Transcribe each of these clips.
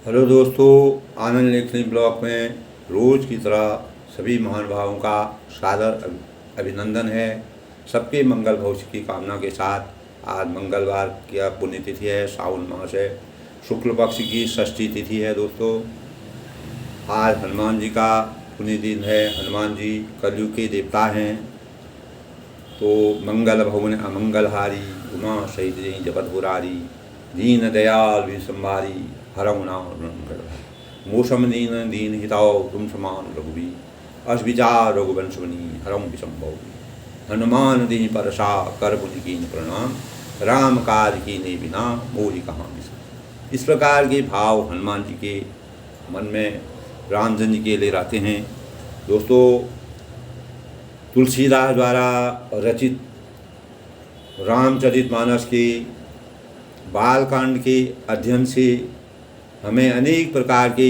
Hello दोस्तों, आनंद लेखनी blog में रोज़ की तरह सभी महानुभावों का सादर अभिनंदन है। सबके मंगल भविष्य की कामना के साथ आज मंगलवार की पुण्यतिथि है, सावन मास है, शुक्ल पक्ष की षष्ठी तिथि है। दोस्तों, आज हनुमान जी का पुण्य दिन है। हनुमान जी कलयुग के देवता हैं। तो मंगल भवन अमंगलहारी, उमा सहित जय जपत बुरारी, दीन दयाल भी संभारी, हरम नाम मोसम दीन दीन हिताओ तुम समान रघुबी, अस विचार रघुवंशवनी हरम विसंभव, हनुमान दी परसा कर बुनि कीन प्रणाम, राम कार्य की ने बिना मोहि कहाँ बिसर। इस प्रकार के भाव हनुमान जी के मन में रामचंद्र जी के लिए रहते हैं। दोस्तों, तुलसीदास द्वारा रचित रामचरितमानस के बालकांड के अध्ययन से हमें अनेक प्रकार के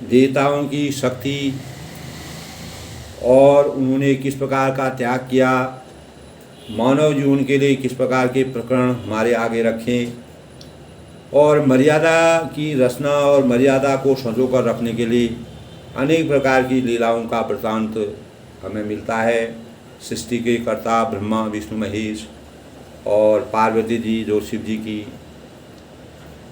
देवताओं की शक्ति और उन्होंने किस प्रकार का त्याग किया, मानव जीवन के लिए किस प्रकार के प्रकरण हमारे आगे रखें और मर्यादा की रचना और मर्यादा को संजो कर रखने के लिए अनेक प्रकार की लीलाओं का वृत्तांत हमें मिलता है। सृष्टि के कर्ता ब्रह्मा विष्णु महेश और पार्वती जी जो शिव जी की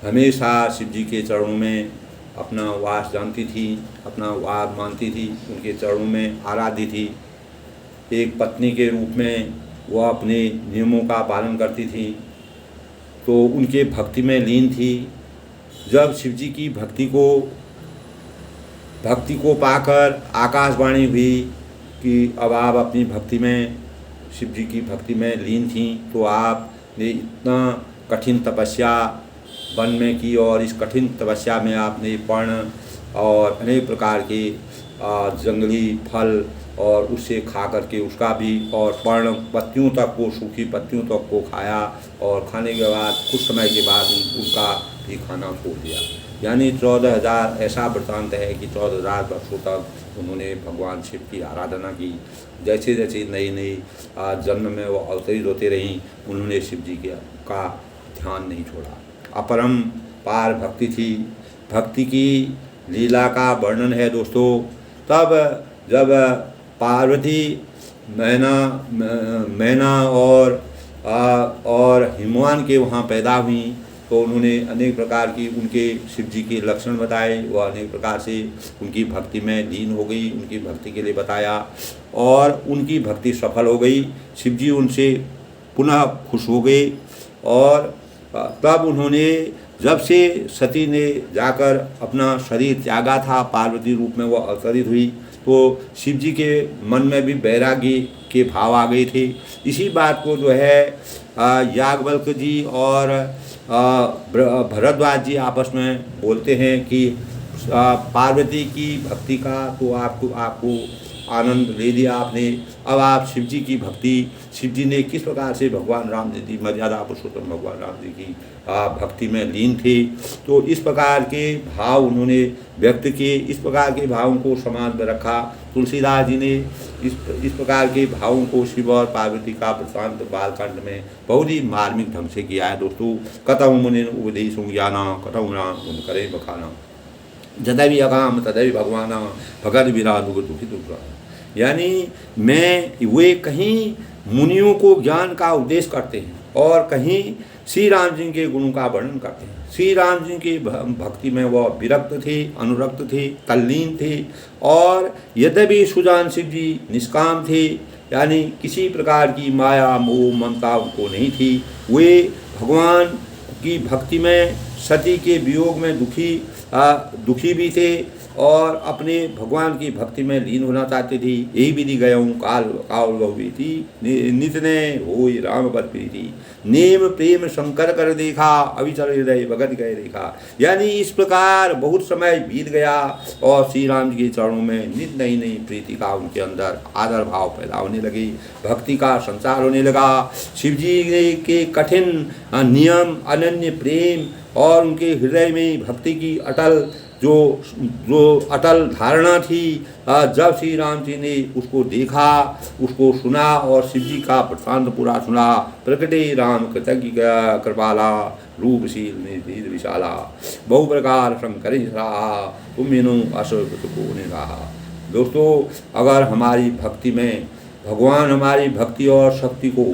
हमेशा शिव जी के चरणों में अपना वास जानती थी, अपना वाद मानती थी, उनके चरणों में आराध्य थी। एक पत्नी के रूप में वह अपने नियमों का पालन करती थी, तो उनके भक्ति में लीन थी। जब शिव जी की भक्ति को पाकर आकाशवाणी हुई कि अब आप अपनी भक्ति में शिव जी की भक्ति में लीन थी, तो आपने इतना कठिन तपस्या वन में की और इस कठिन तपस्या में आपने पर्ण और अनेक प्रकार के जंगली फल और उससे खा करके उसका भी और पर्ण पत्तियों तक को, सूखी पत्तियों तक को खाया और खाने के बाद कुछ समय के बाद उनका भी खाना छोड़ दिया। यानी 14,000 ऐसा वृत्तांत है कि 14,000 वर्षों तक उन्होंने भगवान शिव की आराधना की। जैसे जैसे नई नई जन्म में वो अवतरित होते रहीं, उन्होंने शिव जी का ध्यान नहीं छोड़ा। अपरम पार भक्ति थी। भक्ति की लीला का वर्णन है दोस्तों। तब जब पार्वती मैना और हिमवान के वहाँ पैदा हुई, तो उन्होंने अनेक प्रकार की उनके शिव जी के लक्षण बताए। वह अनेक प्रकार से उनकी भक्ति में लीन हो गई, उनकी भक्ति के लिए बताया और उनकी भक्ति सफल हो गई। शिव जी उनसे पुनः खुश हो गए और तब उन्होंने, जब से सती ने जाकर अपना शरीर त्यागा था, पार्वती रूप में वह अवतरित हुई, तो शिव जी के मन में भी वैराग्य के भाव आ गए थे। इसी बात को जो है याज्ञवल्क्य जी और भरद्वाज जी आपस में बोलते हैं कि पार्वती की भक्ति का तो आपको आनंद ले लिया आपने, अब आप शिव जी की भक्ति, शिव जी ने किस प्रकार से भगवान राम जी की मर्यादा पुरुषोत्तम भगवान राम जी की भक्ति में लीन थे, तो इस प्रकार के भाव उन्होंने व्यक्त किए। इस प्रकार के भावों को समाज में रखा। तुलसीदास जी ने इस प्रकार के भावों को शिव और पार्वती का वृत्तांत बालकांड में बहुत ही मार्मिक ढंग से किया है दोस्तों। कतहु मुनि उपदेशों ज्ञाना, कतहु राम गुण करे बखाना, जदैवी अकाम तदैवी भगवाना, भगत विराधु दुखी दुख। यानी वे कहीं मुनियों को ज्ञान का उपदेश करते हैं और कहीं श्री राम जी के गुणों का वर्णन करते हैं। श्री राम जी की भक्ति में वह विरक्त थे, अनुरक्त थे, तल्लीन थे और यद्यपि सुजान शिव जी निष्काम थे, यानी किसी प्रकार की माया मोह ममता उनको नहीं थी। वे भगवान की भक्ति में सती के वियोग में दुखी भी थे और अपने भगवान की भक्ति में लीन होना चाहते थे। यही विधि गयऊँ काल बहुवी थी, नित ने हो राम पर प्रीति, नेम प्रेम शंकर कर देखा, अविचल हृदय भगत गए देखा। यानी इस प्रकार बहुत समय बीत गया और श्री राम जी के चरणों में नित नई नई प्रीति का उनके अंदर आदर भाव पैदा होने लगी, भक्ति का संचार होने लगा। शिव जी के कठिन नियम, अनन्य प्रेम और उनके हृदय में भक्ति की अटल जो जो अटल धारणा थी, जब श्री राम जी ने उसको देखा, उसको सुना और शिव जी का वृत्तांत पूरा सुना। प्रकटे राम कृतज्ञ कृपाला, रूपशील निधि विशाला, बहु प्रकार शंकर तुम मीनू अशोक को ने रहा। दोस्तों, अगर हमारी भक्ति में भगवान हमारी भक्ति और शक्ति को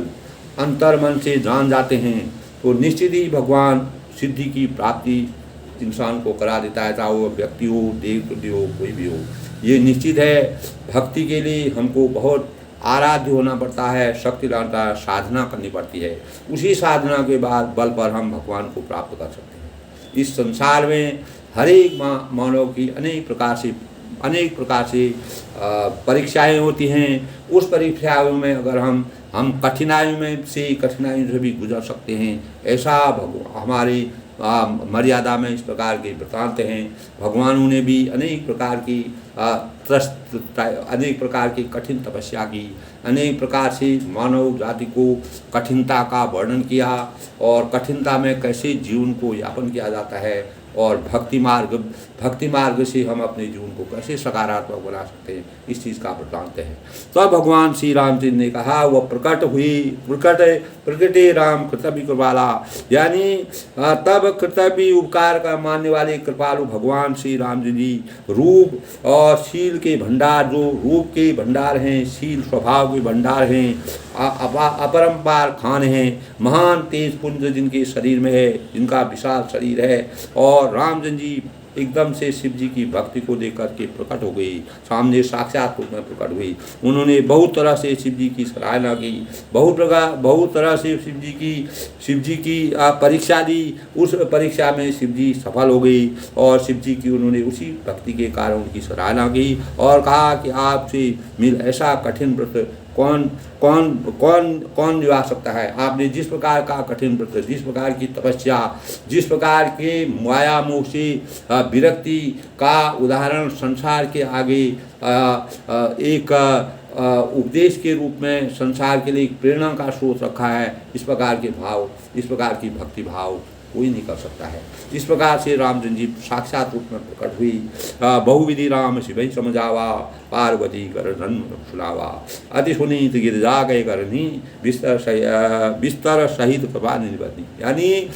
अंतर मन से जान जाते हैं तो निश्चित ही भगवान सिद्धि की प्राप्ति इंसान को करा देता है, चाहे वो व्यक्ति हो, देव हो, कोई भी हो। ये निश्चित है। भक्ति के लिए हमको बहुत आराध्य होना पड़ता है, शक्ति लाता है, साधना करनी पड़ती है। उसी साधना के बाद बल पर हम भगवान को प्राप्त कर सकते हैं। इस संसार में हर एक मानव की अनेक प्रकार से परीक्षाएं होती हैं। उस परीक्षाओं में अगर हम कठिनाइयों से भी गुजर सकते हैं, ऐसा हमारी मर्यादा में इस प्रकार के वृत्तांत हैं। भगवानों ने भी अनेक प्रकार की कठिन तपस्या की, अनेक प्रकार से मानव जाति को कठिनता का वर्णन किया और कठिनता में कैसे जीवन को यापन किया जाता है और भक्ति मार्ग से हम अपने जीवन को कैसे सकारात्मक बना सकते हैं, इस चीज़ का वृत्तांत है। तब भगवान श्री रामचंद्र ने कहा, वह प्रकटे राम कृतज्ञ कृपाला, यानी तब कृतज्ञ उपकार का मानने वाले कृपालु भगवान श्री राम जी रूप और शील के भंडार, जो रूप के भंडार हैं, शील स्वभाव के भंडार हैं, अपरंपार खान हैं, महान तेज पुंज जिनके शरीर में है, जिनका विशाल शरीर है। और रामचंद्र जी एकदम से शिव जी की भक्ति को देख करके प्रकट हो गई, सामने साक्षात रूप में प्रकट हुई। उन्होंने बहुत तरह से शिव जी की सराहना की, बहुत तरह से शिव जी की परीक्षा दी। उस परीक्षा में शिव जी सफल हो गई और शिव जी की उन्होंने उसी भक्ति के कारण उनकी सराहना की और कहा कि आपसे मिल ऐसा कठिन व्रत कौन निभा सकता है। आपने जिस प्रकार का कठिन व्रत, जिस प्रकार की तपस्या, जिस प्रकार के माया मोह से विरक्ति का उदाहरण संसार के आगे एक उपदेश के रूप में संसार के लिए एक प्रेरणा का स्रोत रखा है, इस प्रकार की भक्ति भाव कोई नहीं कर सकता है। इस प्रकार से रामचंद्र जी साक्षात रूप में प्रकट हुई। बहुविधि राम शिवई समझावा, पार्वती कर जन्म सुनावा, अति सुनीत गिरजा गए करनी, बिस्तर सहित कृपा निबंधी। यानी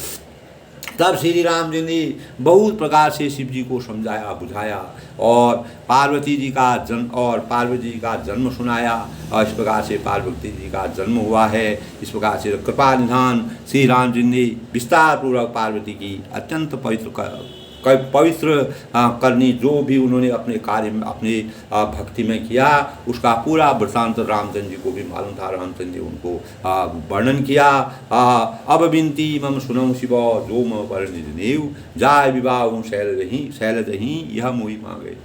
तब श्री राम जी ने बहुत प्रकार से शिव जी को समझाया बुझाया और पार्वती जी का जन्म सुनाया और इस प्रकार से पार्वती जी का जन्म हुआ है। इस प्रकार से कृपा निधान श्री राम जी ने विस्तार पूर्वक पार्वती की अत्यंत पवित्र करनी, जो भी उन्होंने अपने कार्य में अपने भक्ति में किया उसका पूरा वृत्तांत रामचंद्र जी को भी मालूम था। रामचंद्र जी उनको वर्णन किया। अब बिनती मम सुनऊ शिव, जो मम पर निज नेव, जाय विवाह शैल रही यह मोहि मांगे।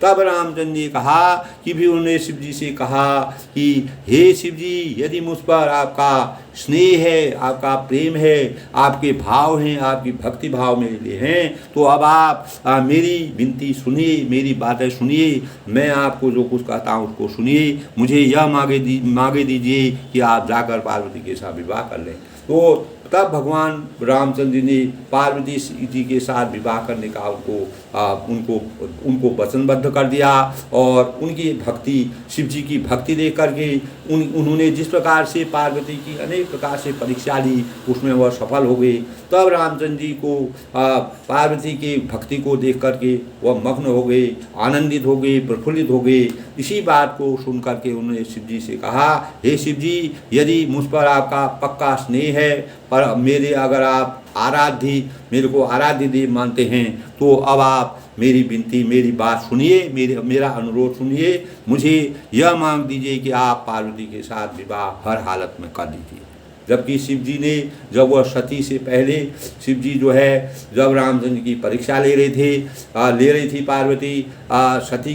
तब रामचंद्र ने कहा कि भी उन्होंने शिव जी से कहा कि हे शिव जी, यदि मुझ पर आपका स्नेह है, आपका प्रेम है, आपके भाव हैं, आपकी भक्ति भाव मेरे लिए हैं, तो अब आप मेरी विनती सुनिए, मेरी बातें सुनिए, मैं आपको जो कुछ कहता हूँ उसको सुनिए। मुझे यह मांगे दीजिए कि आप जाकर पार्वती के साथ विवाह कर लें। तो तब भगवान रामचंद्र जी ने पार्वती जी के साथ विवाह करने का उनको वचनबद्ध कर दिया और उनकी भक्ति, शिव जी की भक्ति देख करके उन्होंने जिस प्रकार से पार्वती की अनेक प्रकार से परीक्षा ली उसमें वह सफल हो गए। तब रामचंद्र जी को पार्वती की भक्ति को देख करके वह मग्न हो गए, आनंदित हो गए, प्रफुल्लित हो गए। इसी बात को सुन करके उन्होंने शिव जी से कहा, हे शिव जी, यदि मुझ पर आपका पक्का स्नेह है, पर मेरे को आराध्य देव मानते हैं, तो अब आप मेरी विनती, मेरी बात सुनिए, मेरा अनुरोध सुनिए। मुझे यह मांग दीजिए कि आप पार्वती के साथ विवाह हर हालत में कर दीजिए। जबकि शिव जी ने, जब वह सती से पहले शिव जी जो है, जब रामचंद्र की परीक्षा ले रही थी पार्वती सती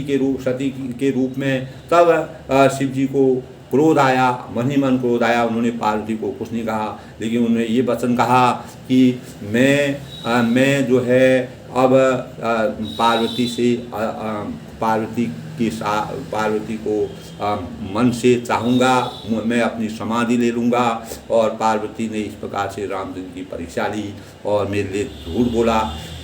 के रूप में, तब शिव जी को क्रोध आया, मन ही मन क्रोध आया। उन्होंने पार्वती को कुछ नहीं कहा, लेकिन उन्होंने ये वचन कहा कि मैं जो है अब पार्वती से पार्वती को मन से चाहूँगा, मैं अपनी समाधि ले लूँगा। और पार्वती ने इस प्रकार से रामचंद्र की परीक्षा ली और मेरे लिए झूठ बोला।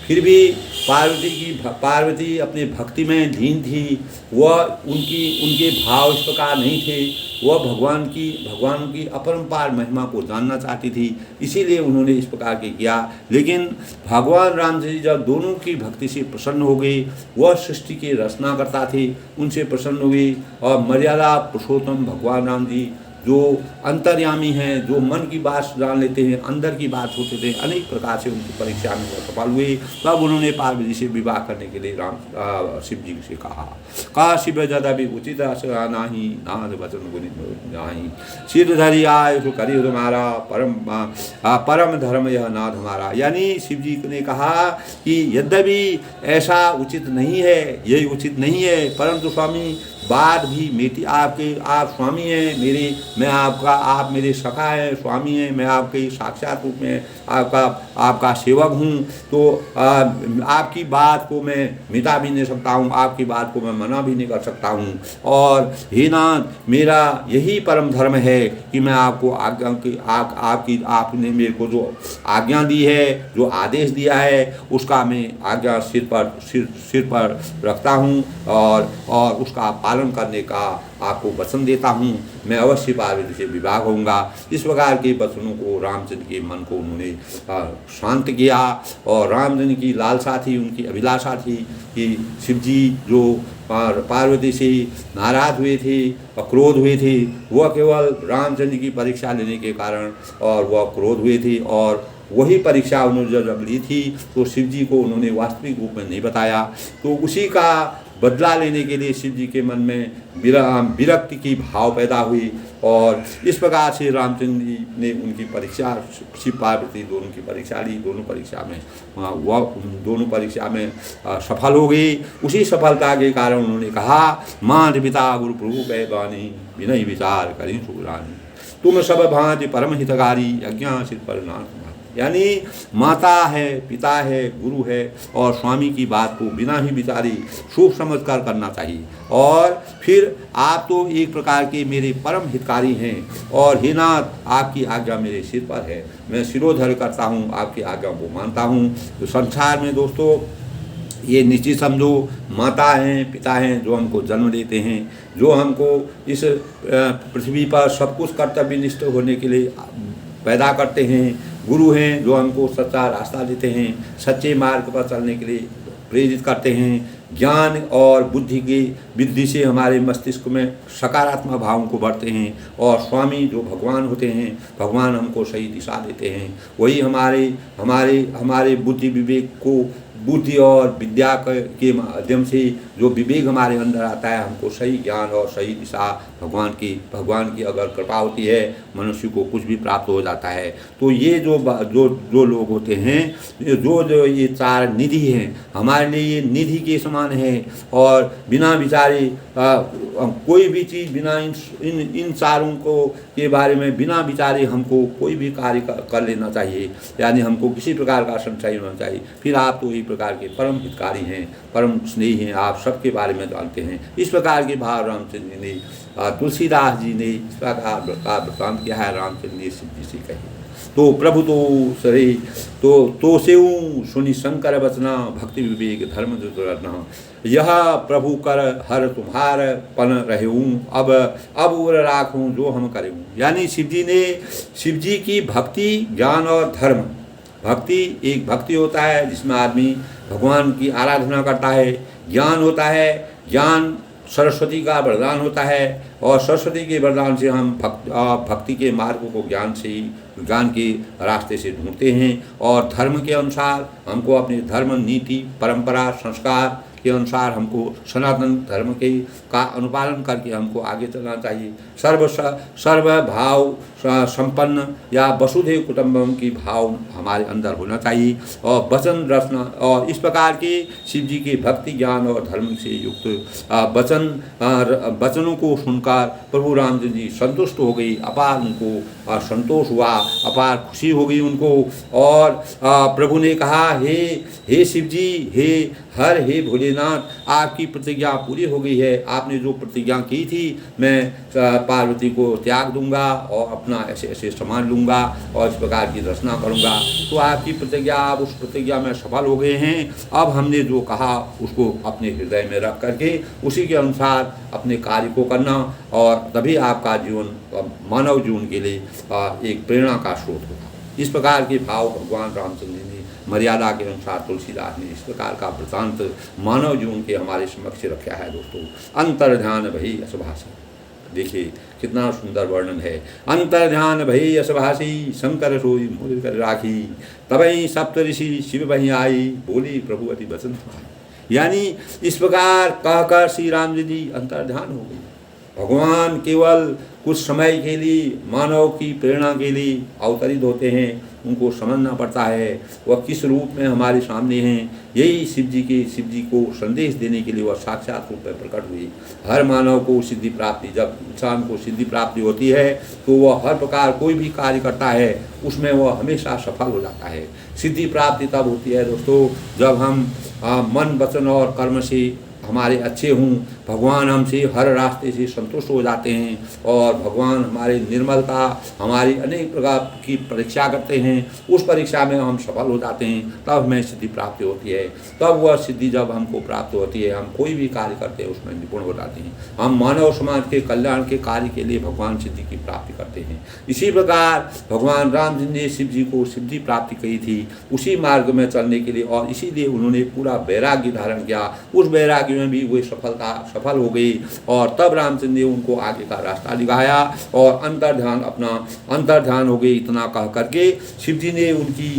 फिर भी पार्वती अपने भक्ति में लीन थी। वह उनके भाव इस प्रकार नहीं थे। वह भगवान की अपरंपार महिमा को जानना चाहती थी, इसीलिए उन्होंने इस प्रकार के किया। लेकिन भगवान राम जी जब दोनों की भक्ति से प्रसन्न हो गए, वह सृष्टि के रचना करता थे, उनसे प्रसन्न हो गए। और मर्यादा पुरुषोत्तम भगवान राम जी जो अंतर्यामी हैं, जो मन की बात जान लेते हैं, अंदर की बात होते थे, अनेक प्रकार से उनकी परीक्षा में सफल हुए। तब उन्होंने पार्वती से विवाह करने के लिए शिव जी से कहा शिव ज्यादा भी उचित नाही नाद वचन गुनि नाही, सिरधरि आय सो करी तुम्हारा परम धर्म यह नाथ हमारा। यानी शिव जी ने कहा कि यद्यपि ऐसा उचित नहीं है, यही उचित नहीं है, परंतु स्वामी बात भी मेरी आप स्वामी हैं मेरे, मैं आपका, आप मेरे सखा हैं, स्वामी हैं, मैं आपके साक्षात रूप में आपका सेवक हूँ। तो आपकी बात को मैं मिटा भी नहीं सकता हूँ, आपकी बात को मैं मना भी नहीं कर सकता हूँ। और हे नाथ, मेरा यही परम धर्म है कि मैं आपको आपने मेरे को जो आज्ञा दी है, जो आदेश दिया है, उसका मैं आज्ञा सिर पर रखता हूँ और उसका पालन करने का आपको वचन देता हूँ। मैं अवश्य पार्वती से विवाह होऊंगा। इस प्रकार के वचनों को रामचंद्र के मन को उन्होंने शांत किया। और रामचंद्र की लालसा थी, उनकी अभिलाषा थी कि शिवजी जो पार्वती से नाराज हुए थे, क्रोध हुए थे, वह केवल रामचंद्र की परीक्षा लेने के कारण और वह क्रोध हुए थे। और वही परीक्षा उन्होंने जब ली थी तो शिव जी को उन्होंने वास्तविक रूप में नहीं बताया। तो उसी का बदला लेने के लिए शिव जी के मन में विरक्ति की भाव पैदा हुई। और इस प्रकार से रामचंद्र जी ने उनकी परीक्षा, शिव पार्वती दोनों की परीक्षा ली। दोनों परीक्षा में सफल हो गई। उसी सफलता के कारण उन्होंने कहा मात पिता गुरु प्रभु पैबानी विनय विचार करी सुरानी, तुम सब भांति परम हितकारी अज्ञा सिर पर नाथ। यानी माता है, पिता है, गुरु है और स्वामी की बात को बिना ही विचारी सोच समझ कर करना चाहिए। और फिर आप तो एक प्रकार के मेरे परम हितकारी हैं और हे नाथ, आपकी आज्ञा मेरे सिर पर है, मैं सिरोधर्य करता हूँ, आपकी आज्ञा को मानता हूँ। तो संसार में दोस्तों ये निश्चित समझो, माता हैं, पिता हैं, जो हमको जन्म देते हैं, जो हमको इस पृथ्वी पर सब कुछ कर्तव्यनिष्ठ होने के लिए पैदा करते हैं। गुरु हैं जो हमको सच्चा रास्ता देते हैं, सच्चे मार्ग पर चलने के लिए प्रेरित करते हैं। ज्ञान और बुद्धि से हमारे मस्तिष्क में सकारात्मक भावों को बढ़ते हैं। और स्वामी जो भगवान होते हैं, भगवान हमको सही दिशा देते हैं। वही हमारे बुद्धि विवेक को, बुद्धि और विद्या के माध्यम से जो विवेक हमारे अंदर आता है, हमको सही ज्ञान और सही दिशा भगवान की अगर कृपा होती है, मनुष्य को कुछ भी प्राप्त हो जाता है। तो ये जो लोग होते हैं, जो ये चार निधि हैं, हमारे लिए ये निधि के समान है। और बिना विचारे कोई भी चीज़, बिना इन चारों को के बारे में बिना विचारे हमको कोई भी कार्य कर लेना चाहिए। यानी हमको किसी प्रकार का संशय होना चाहिए। फिर आप तो एक प्रकार के परम हितकारी हैं, परम स्नेही हैं, आप सबके बारे में जानते हैं। इस प्रकार के भाव रामचंद्र जी ने, तुलसीदास जी ने इस प्रकार का वृत्तांत किया है। रामचंद्र ने शिव जी से कही तो प्रभु तो सरे तो सेऊ सुनि शंकर बचना, भक्ति विवेक धर्म दुर्ना, यह प्रभु कर हर तुम्हार पन रहूँ, अब उर राखूँ जो हम करें। यानी शिव जी की भक्ति, ज्ञान और धर्म। भक्ति एक भक्ति होता है जिसमें आदमी भगवान की आराधना करता है। ज्ञान होता है, ज्ञान सरस्वती का वरदान होता है और सरस्वती के वरदान से हम भक्ति के मार्ग को ज्ञान के रास्ते से ढूंढते हैं। और धर्म के अनुसार हमको अपने धर्म, नीति, परंपरा, संस्कार के अनुसार हमको सनातन धर्म के का अनुपालन करके हमको आगे चलना चाहिए। सर्व भाव संपन्न या वसुधैव कुटुंबकम की भाव हमारे अंदर होना चाहिए और वचन रचना और इस प्रकार के शिव जी के भक्ति ज्ञान और धर्म से युक्त वचनों को सुनकर प्रभु रामचंद्र जी संतुष्ट हो गई, अपार उनको संतोष हुआ, अपार खुशी हो गई उनको। और प्रभु ने कहा, हे शिव जी, हे भोलेनाथ, आपकी प्रतिज्ञा पूरी हो गई है। आपने जो प्रतिज्ञा की थी, मैं पार्वती को त्याग दूंगा और अपना ऐसे ऐसे सामान लूँगा और इस प्रकार की रचना करूँगा। तो आपकी प्रतिज्ञा, आप उस प्रतिज्ञा में सफल हो गए हैं। अब हमने जो कहा उसको अपने हृदय में रख करके उसी के अनुसार अपने कार्य को करना, और तभी आपका जीवन मानव जीवन के लिए एक प्रेरणा का स्रोत होगा। इस प्रकार के भाव भगवान रामचंद्र जी ने मर्यादा के अनुसार तुलसीदास ने इस प्रकार का वृतांत मानव जीवन के हमारे समक्ष रखा है। दोस्तों, अंतर्ध्यान भई असभाषी, देखिए कितना सुंदर वर्णन है। अंतर्ध्यान भई असभाषी, शंकर सोई मोर कर राखी, तबई सप्तऋषि शिव बही आई, बोली प्रभु अति वचन सुनाई। यानी इस प्रकार कहकर श्री राम जी अंतर्ध्यान हो गए। भगवान केवल कुछ समय के लिए मानव की प्रेरणा के लिए अवतरित होते हैं। उनको समझना पड़ता है वह किस रूप में हमारे सामने हैं। यही शिव जी को संदेश देने के लिए वह साक्षात रूप में प्रकट हुई। हर मानव को सिद्धि प्राप्ति, जब इंसान को सिद्धि प्राप्ति होती है तो वह हर प्रकार कोई भी कार्य करता है उसमें वह हमेशा सफल हो जाता है। सिद्धि प्राप्ति तब होती है दोस्तों जब हम मन वचन और कर्म से हमारे अच्छे हों, भगवान हमसे हर रास्ते से संतुष्ट हो जाते हैं और भगवान हमारे निर्मलता, हमारी अनेक प्रकार की परीक्षा करते हैं। उस परीक्षा में हम सफल हो जाते हैं, तब हमें सिद्धि प्राप्ति होती है। तब वह सिद्धि जब हमको प्राप्त होती है, हम कोई भी कार्य करते हैं उसमें निपुण हो जाते हैं। हम मानव समाज के कल्याण के कार्य के लिए भगवान सिद्धि की प्राप्ति करते हैं। इसी प्रकार भगवान राम जी ने शिव जी को सिद्धि प्राप्ति की थी उसी मार्ग में चलने के लिए, और इसीलिए उन्होंने पूरा वैराग्य धारण किया। उस वैराग्य में भी वे सफल हो गई और तब रामचंद्र ने उनको आगे का रास्ता दिखाया और अंतर्ध्यान हो गई। इतना कह करके शिव जी ने उनकी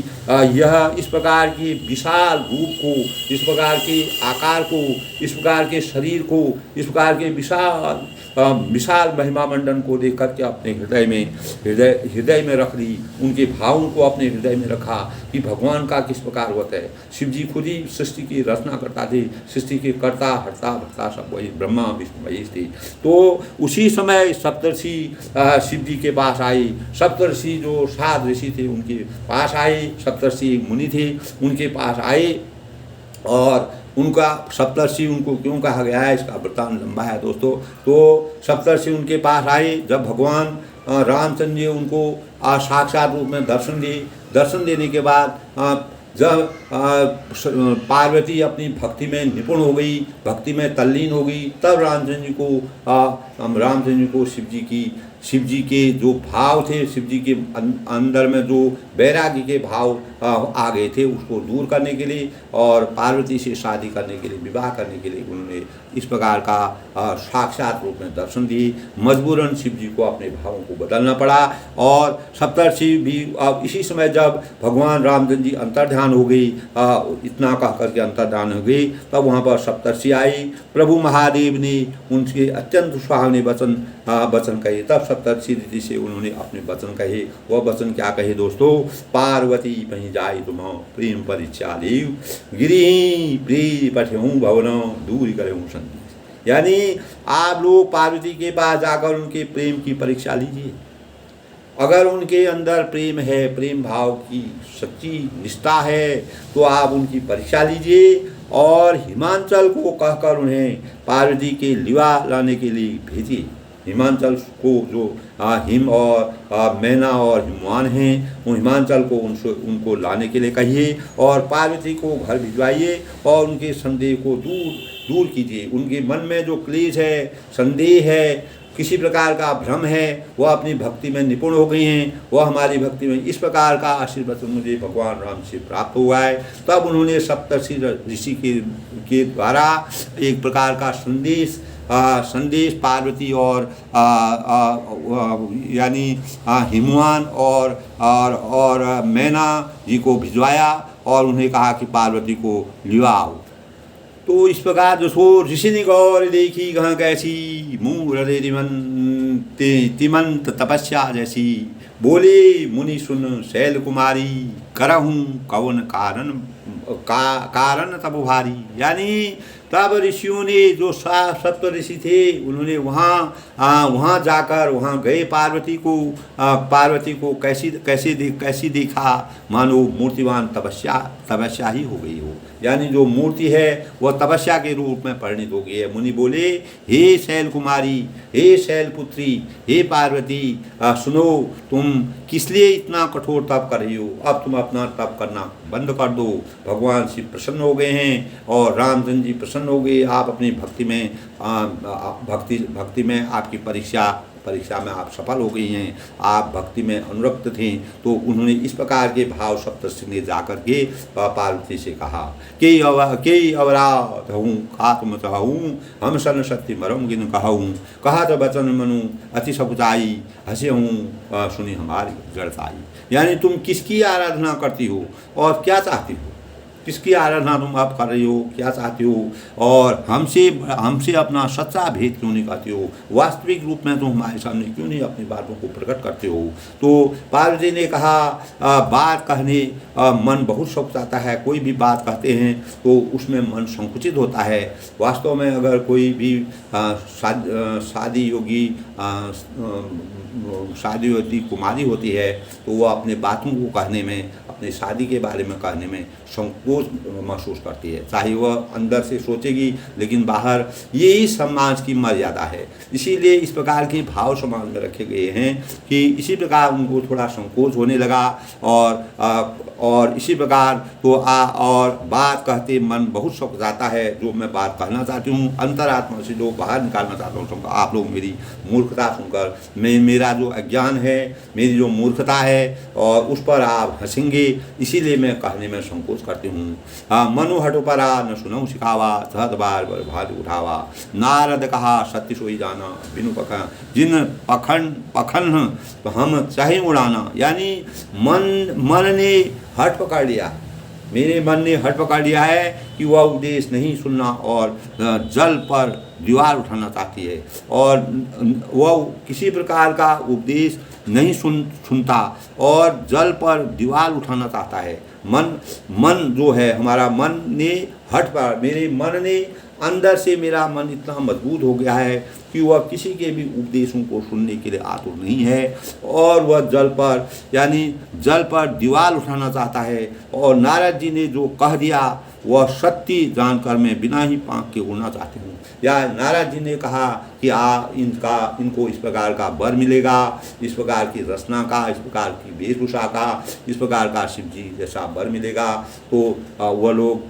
यह इस प्रकार की विशाल रूप को, इस प्रकार के आकार को, इस प्रकार के शरीर को, इस प्रकार के विशाल महिमा मंडन को देख करके अपने हृदय में रख ली। उनके भावों को अपने हृदय में रखा कि भगवान का किस प्रकार होता है। शिव जी खुद ही सृष्टि की रचना करता थे, सृष्टि के कर्ता हर्ता भर्ता सब वही ब्रह्मा विष्णु महेश थे। तो उसी समय सप्तर्षि शिव जी के पास आए। सप्तर्षि जो 7 ऋषि थे उनके पास आए। सप्तर्षि मुनि थे, उनके पास आए और उनका सप्तर्षि उनको क्यों कहा गया है इसका वृत्तांत लंबा है दोस्तों। तो सप्तर्षि उनके पास आए जब भगवान रामचंद्र जी उनको साक्षात रूप में दर्शन देने के बाद जब पार्वती अपनी भक्ति में निपुण हो गई, भक्ति में तल्लीन हो गई, तब रामचंद्र जी को शिव जी के जो भाव थे, शिव जी के अंदर में जो वैराग्य के भाव आ गए थे उसको दूर करने के लिए और पार्वती से शादी करने के लिए, विवाह करने के लिए उन्होंने इस प्रकार का साक्षात रूप में दर्शन दिए। मजबूरन शिव जी को अपने भावों को बदलना पड़ा और सप्तर्षि भी अब इसी समय जब भगवान रामचंद्र जी अंतर्ध्यान हो गई, इतना कह करके अंतर्ध्यान हो गई, तब वहाँ पर सप्तर्षि आई। प्रभु महादेव ने उनके अत्यंत सुहावने वचन कहे। तब सप्तर्षि ऋषि से उन्होंने अपने वचन कहे। वह वचन क्या कहे दोस्तों? पार्वती पही जाई तुम प्रेम परीक्षा देव, गिरी प्री पठेहूँ भवन दूर करेहूँ संदेश। यानी आप लोग पार्वती के पास जाकर उनके प्रेम की परीक्षा लीजिए। अगर उनके अंदर प्रेम है, प्रेम भाव की सच्ची निष्ठा है, तो आप उनकी परीक्षा लीजिए और हिमांचल को कहकर उन्हें पार्वती के लिवा लाने के लिए भेजिए। हिमांचल को जो हिम और मैना और हिमवान हैं, वो हिमांचल को उनको लाने के लिए कहिए और पार्वती को घर भिजवाइए और उनके संदेह को दूर कीजिए। उनके मन में जो क्लेश है, संदेह है, किसी प्रकार का भ्रम है, वह अपनी भक्ति में निपुण हो गई हैं। वह हमारी भक्ति में इस प्रकार का आशीर्वाद मुझे भगवान राम से प्राप्त हुआ है। तब उन्होंने सप्तर्षि ऋषि के द्वारा एक प्रकार का संदेश पार्वती और यानी हिमवान और मैना जी को भिजवाया और उन्हें कहा कि पार्वती को लिवाओ। तो इस प्रकार जो सो ऋषि ने गौर देखी कहाँ कैसी, मूल हृदय तिमंत तपस्या जैसी। बोले मुनि सुन शैल कुमारी, करहूँ कवन कारण तब भारी। यानी तब ऋषियों ने जो सप्त ऋषि थे उन्होंने वहाँ जाकर वहाँ गए पार्वती को कैसी देखा, मानो मूर्तिवान तपस्या ही हो गई हो। यानी जो मूर्ति है वह तपस्या के रूप में परिणित हो गई है। मुनि बोले, हे शैल कुमारी, हे शैल पुत्री, हे पार्वती, सुनो, तुम किस लिए इतना कठोर तप कर रही हो? अब तुम अपना तप करना बंद कर दो। भगवान शिव प्रसन्न हो गए हैं और रामचंद्र जी प्रसन्न हो गए। आप अपनी भक्ति में आपकी परीक्षा में आप सफल हो गई हैं। आप भक्ति में अनुरक्त थे। तो उन्होंने इस प्रकार के भाव सप्तऋषि ने जाकर के पार्वती से कहा के अवराध हूँ खात्म चाहूँ, हम सन सत्य मरम गिन कहूँ, कहा तो वचन मनु अति सकुचाई, हंसे हूँ सुनी हमारी जड़ताई। यानी तुम किसकी आराधना करती हो और क्या चाहती हो? किसकी आराधना तुम आप कर रही हो, क्या चाहती हो? और हमसे अपना सच्चा भेद क्यों नहीं कहती हो? वास्तविक रूप में तुम हमारे सामने क्यों नहीं अपनी बातों को प्रकट करते हो? तो पार्वती ने कहा, बात कहने मन बहुत शौक चाहता है। कोई भी बात कहते हैं तो उसमें मन संकुचित होता है। वास्तव में अगर कोई भी शादी होती कुमारी होती है तो वह अपने बातों को कहने में, अपनी शादी के बारे में कहने में संकोच महसूस करती है। चाहे वह अंदर से सोचेगी लेकिन बाहर, यही समाज की मर्यादा है। इसीलिए इस प्रकार के भाव समाज में रखे गए हैं कि इसी प्रकार उनको थोड़ा संकोच होने लगा और इसी प्रकार तो और बात कहते मन बहुत शौक जाता है। जो मैं बात कहना चाहती हूँ अंतरात्मा से जो बाहर निकालना चाहता हूँ, आप लोग मेरी मूर्खता सुनकर, मेरा जो अज्ञान है, मेरी जो मूर्खता है और उस पर आप हंसेंगे, इसीलिए मैं कहने में संकोच करती हूँ। मनु हटो परा न सुनऊ सिखावा, सहत बार भाल उठावा। नारद कहा सत्य सोई जाना, बिनु पखन जिन पखन तो हम चाहे उड़ाना। यानी मन ने हट पकड़ लिया, मेरे मन ने हट पकड़ लिया है कि वह उपदेश नहीं सुनना और जल पर दीवार उठाना चाहती है और वह किसी प्रकार का उपदेश नहीं सुनता और जल पर दीवार उठाना चाहता है। मन जो है हमारा मन ने हट पर, मेरे मन ने अंदर से मेरा मन इतना मजबूत हो गया है कि वह किसी के भी उपदेशों को सुनने के लिए आतुर नहीं है और वह जल पर दीवार उठाना चाहता है। और नारद जी ने जो कह दिया वह सत्य जानकर मैं बिना ही पाँक के उड़ना चाहती हूँ। या नारद जी ने कहा कि इनको इस प्रकार का वर मिलेगा, इस प्रकार की रचना का, इस प्रकार की वेशभूषा का, इस प्रकार का शिव जी जैसा वर मिलेगा। तो वह लोग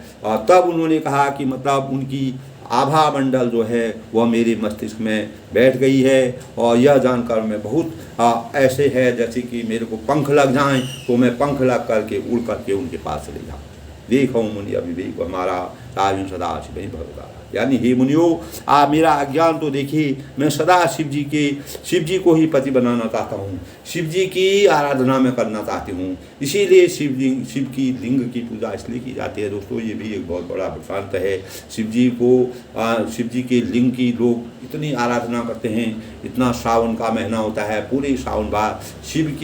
तब उन्होंने कहा कि मतलब उनकी आभा मंडल जो है वह मेरे मस्तिष्क में बैठ गई है और यह जानकर मैं बहुत ऐसे है जैसे कि मेरे को पंख लग जाएं तो मैं पंख लग करके उड़ करके उनके पास चले जाऊँ। देखो मुनि अविवेक हमारा तारियों सदा शिव ही भगवान। यानी हे मुनियो, आप मेरा अज्ञान तो देखिए, मैं सदा शिव जी को ही पति बनाना चाहता हूँ, शिव जी की आराधना में करना चाहती हूँ। इसीलिए शिव की लिंग की पूजा इसलिए की जाती है। दोस्तों ये भी एक बहुत बड़ा वृत्तांत है। शिव जी के लिंग की लोग इतनी आराधना करते हैं। इतना सावन का महीना होता है, पूरे सावन भर शिव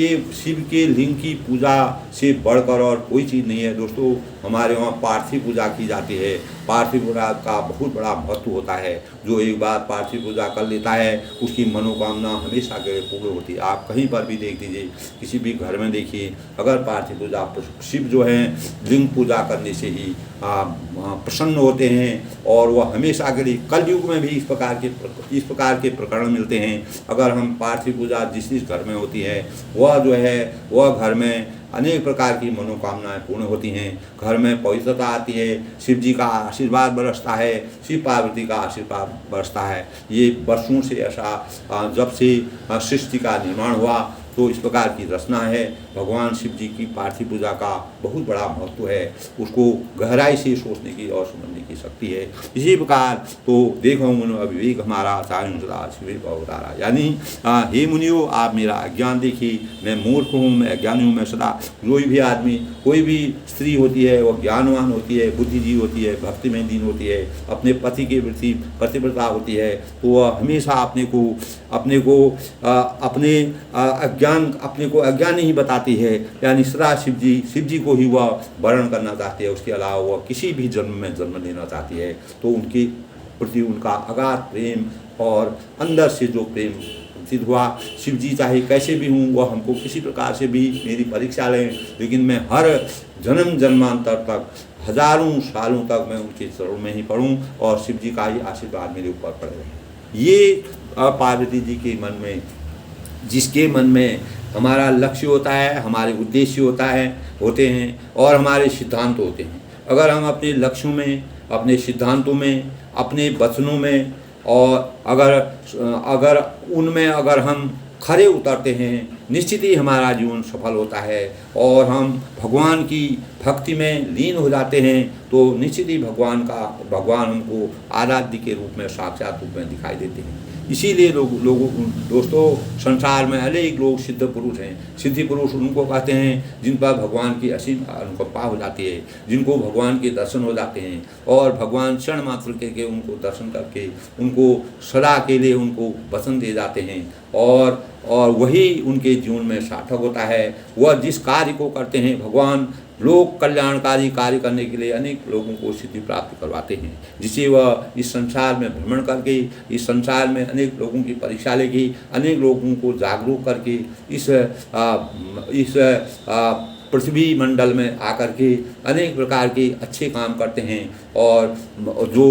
के लिंग की पूजा से बढ़कर और कोई चीज़ नहीं है। दोस्तों हमारे वहाँ पार्थिव पूजा की जाती है। पार्थिव पूजा का बहुत बड़ा महत्व होता है। जो एक बार पार्थिव पूजा कर लेता है उसकी मनोकामना हमेशा के लिए पूर्ण होती है। आप कहीं पर भी देख लीजिए, किसी भी घर में देखिए, अगर पार्थिव पूजा, शिव जो है लिंग पूजा करने से ही प्रसन्न होते हैं और वह हमेशा के लिए, कलयुग में भी इस प्रकार के प्रकरण मिलते हैं। अगर हम पार्थिव पूजा जिस घर में होती है वह घर में अनेक प्रकार की मनोकामनाएं पूर्ण होती हैं। घर में पवित्रता आती है, शिव जी का आशीर्वाद बरसता है, शिव पार्वती का आशीर्वाद बरसता है। ये वर्षों से ऐसा जब से सृष्टि का निर्माण हुआ तो इस प्रकार की रचना है। भगवान शिव जी की पार्थिव पूजा का बहुत बड़ा महत्व है, उसको गहराई से सोचने की और समझने की शक्ति है। इसी प्रकार तो देखो मुनो अविवेक हमारा सायं सदा शिवे अवतारा, यानी हे मुनियो आप मेरा अज्ञान देखिए, मैं मूर्ख हूँ, मैं अज्ञानी हूँ। मैं सदा कोई भी आदमी, कोई भी स्त्री होती है वह ज्ञानवान होती है, बुद्धिजीवी होती है, भक्ति में लीन होती है, अपने पति के प्रति पतिव्रता होती है, तो वह हमेशा अपने को अज्ञानी ही बताती है, यानी सदा शिव जी को ही वह वर्ण करना चाहती है, उसके अलावा वह किसी भी जन्म में जन्म लेना चाहती है। तो उनके प्रति उनका अगाध प्रेम और अंदर से जो प्रेम सिद्ध हुआ, शिव जी चाहे कैसे भी हूँ, वह हमको किसी प्रकार से भी मेरी परीक्षा लें, लेकिन मैं हर जन्म जन्मांतर तक, हजारों सालों तक मैं उनके चरणों में ही पढ़ूँ और शिव जी का ही आशीर्वाद मेरे ऊपर पड़े रहे। ये पार्वती जी के मन में, जिसके मन में हमारा लक्ष्य होता है, हमारे उद्देश्य होते हैं और हमारे सिद्धांत होते हैं। अगर हम अपने लक्ष्यों में, अपने सिद्धांतों में, अपने वचनों में और अगर उनमें अगर हम खरे उतरते हैं, निश्चित ही हमारा जीवन सफल होता है और हम भगवान की भक्ति में लीन हो जाते हैं, तो निश्चित ही भगवान हमको आराध्य के रूप में, साक्षात रूप में दिखाई देते हैं। इसीलिए दोस्तों, संसार में अनेक लोग सिद्ध पुरुष हैं। सिद्धि पुरुष उनको कहते हैं जिन पर भगवान की असीम अनुकंपा हो जाती है, जिनको भगवान के दर्शन हो जाते हैं और भगवान क्षण मात्र के उनको दर्शन करके उनको सदा के लिए उनको वचन दे जाते हैं और वही उनके जीवन में सार्थक होता है। वह जिस कार्य को करते हैं, भगवान लोक कल्याणकारी कार्य करने के लिए अनेक लोगों को सिद्धि प्राप्त करवाते हैं, जिसे वह इस संसार में भ्रमण करके, इस संसार में अनेक लोगों की परीक्षा लेके, अनेक लोगों को जागरूक करके इस पृथ्वी मंडल में आकर के अनेक प्रकार के अच्छे काम करते हैं और जो